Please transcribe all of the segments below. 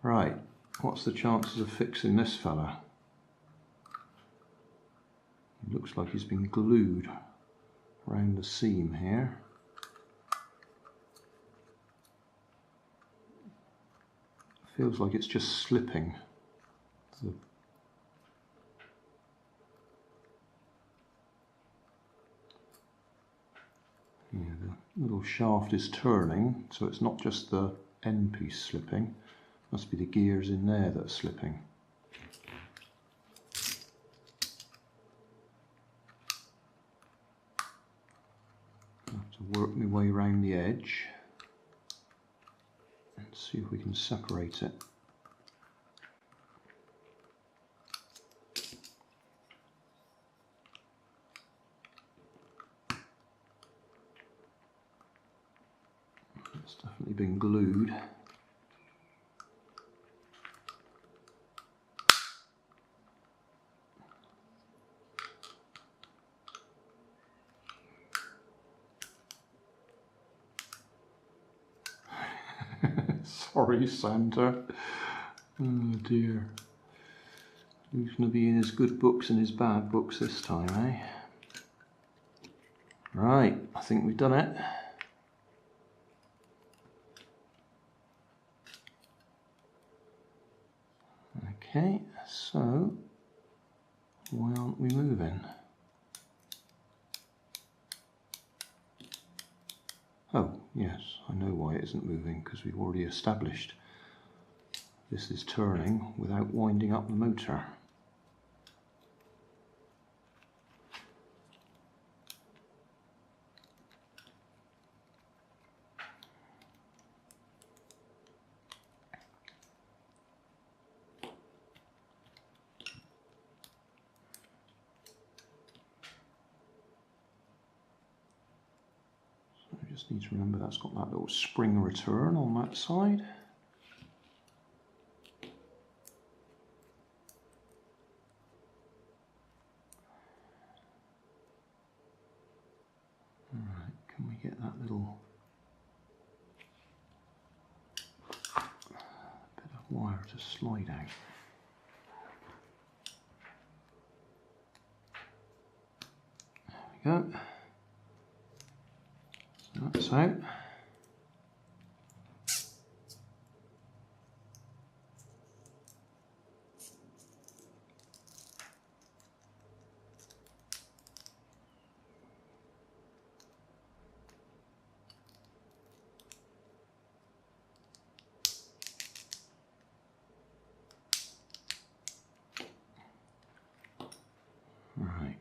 Right, what's the chances of fixing this fella? It looks like he's been glued around the seam here. Feels like it's just slipping. Yeah, the little shaft is turning, so it's not just the end piece slipping. Must be the gears in there that are slipping. I have to work my way around the edge and see if we can separate it. It's definitely been glued. Sorry, Santa. Oh dear. Who's going to be in his good books and his bad books this time, eh? Right, I think we've done it. Okay, so why aren't we moving? Oh, yes, I know why it isn't moving, because we've already established this is turning without winding up the motor. So I just need to remember that's got that little spring return on that side. Alright, can we get that little bit of wire to slide out? There we go. So that's out. Right.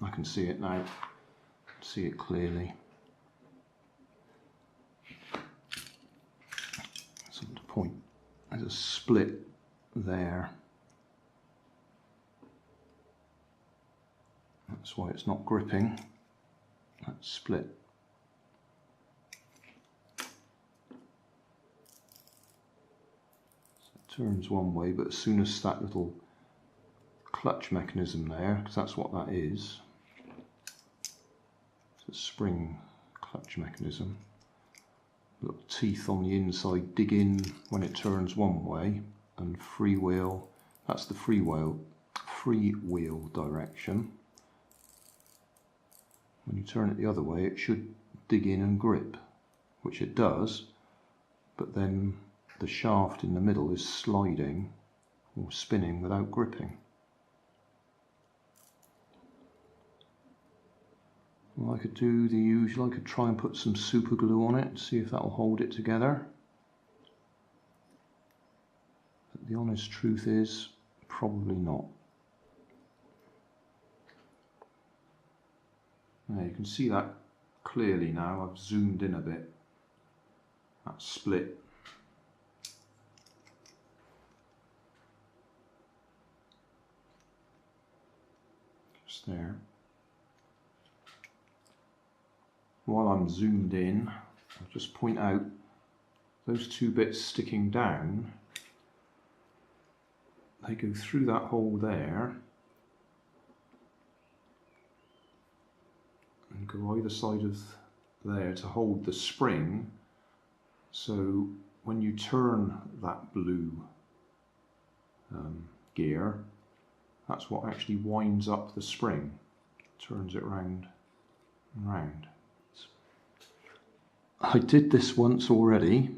I can see it now. See it clearly. So the point, there's a split there. That's why it's not gripping. That's split. Turns one way, but as soon as that little clutch mechanism there, because that's what that is, it's a spring clutch mechanism, little teeth on the inside dig in when it turns one way, and freewheel, that's the freewheel direction. When you turn it the other way, it should dig in and grip, which it does, but then the shaft in the middle is sliding or spinning without gripping. Well, I could do the usual, I could try and put some super glue on it and see if that will hold it together. But the honest truth is, probably not. Now you can see that clearly now, I've zoomed in a bit. That split. There. While I'm zoomed in, I'll just point out those two bits sticking down, they go through that hole there and and go either side of there to hold the spring, so when you turn that blue gear, that's what actually winds up the spring, turns it round and round. I did this once already,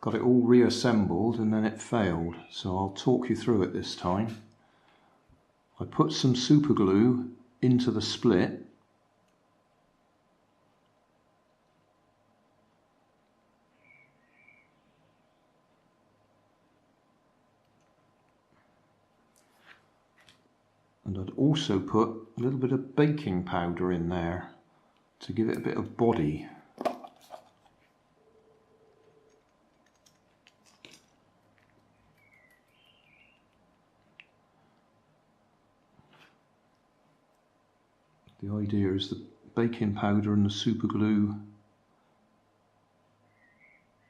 got it all reassembled and then it failed, so I'll talk you through it this time. I put some super glue into the split, and I'd also put a little bit of baking powder in there to give it a bit of body. The idea is the baking powder and the super glue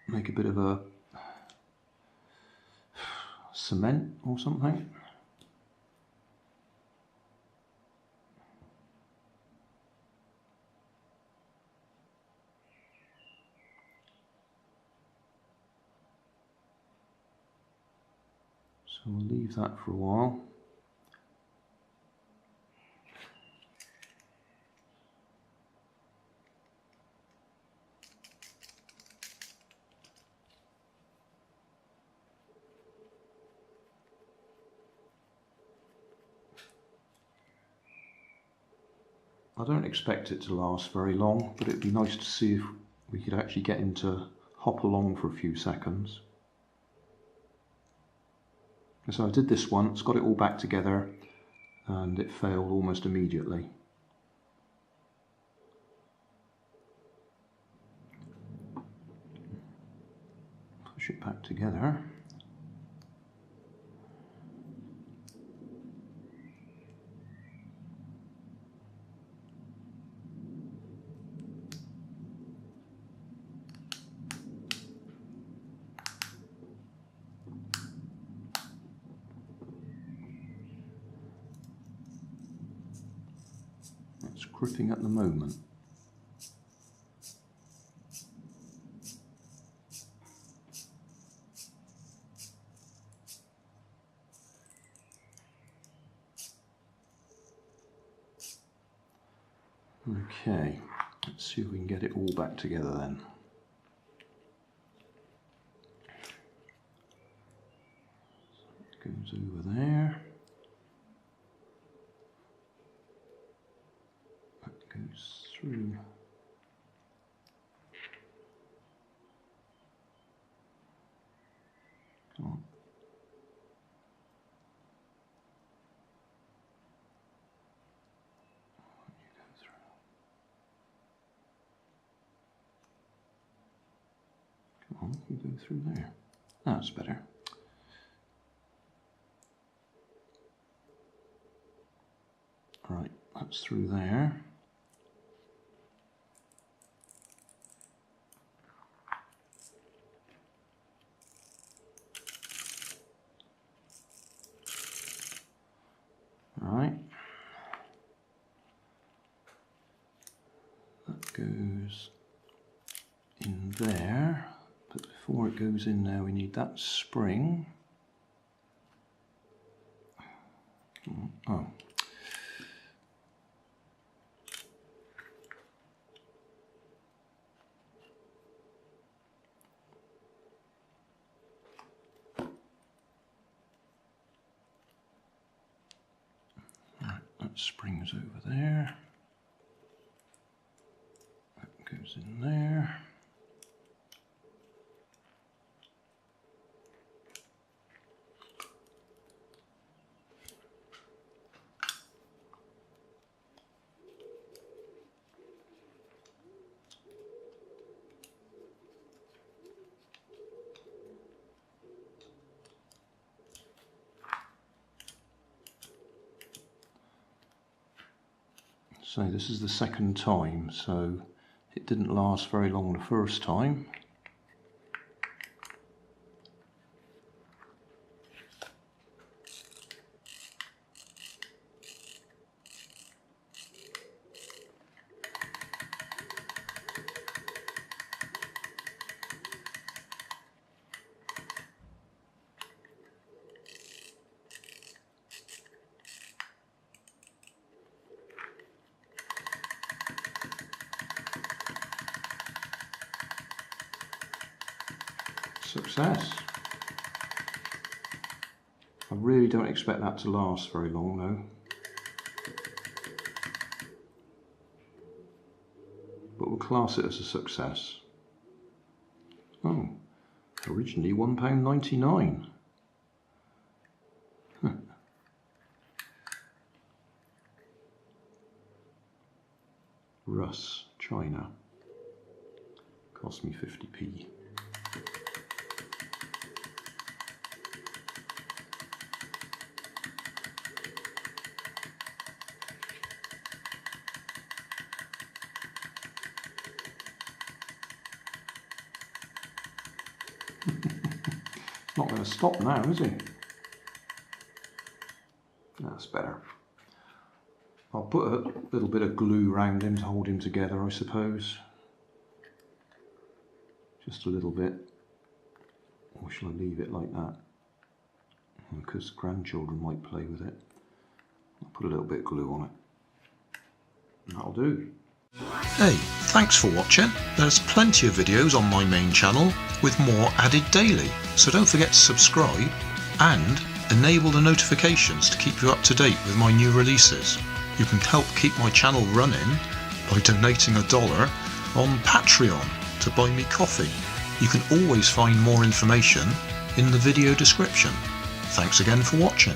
make a bit of a cement or something. So we'll leave that for a while. I don't expect it to last very long, but it'd be nice to see if we could actually get him to hop along for a few seconds. And so I did this once, got it all back together, and it failed almost immediately. Push it back together. It's gripping at the moment. Okay, let's see if we can get it all back together then. It goes over there. That goes through. Come on. You go through there. That's better. Right, that's through there. Right. That goes in there. But before it goes in there, we need that spring. Oh. Right, that spring's over there. That goes in there. So this is the second time, so it didn't last very long the first time. Success. I really don't expect that to last very long though. But we'll class it as a success. Oh, originally £1.99. Russ, China. Cost me 50p. Not going to stop now, is he? That's better. I'll put a little bit of glue around him to hold him together, I suppose. Just a little bit. Or shall I leave it like that? Because grandchildren might play with it. I'll put a little bit of glue on it. And that'll do. Hey, thanks for watching. There's plenty of videos on my main channel with more added daily, so don't forget to subscribe and enable the notifications to keep you up to date with my new releases. You can help keep my channel running by donating $1 on Patreon to buy me coffee. You can always find more information in the video description. Thanks again for watching.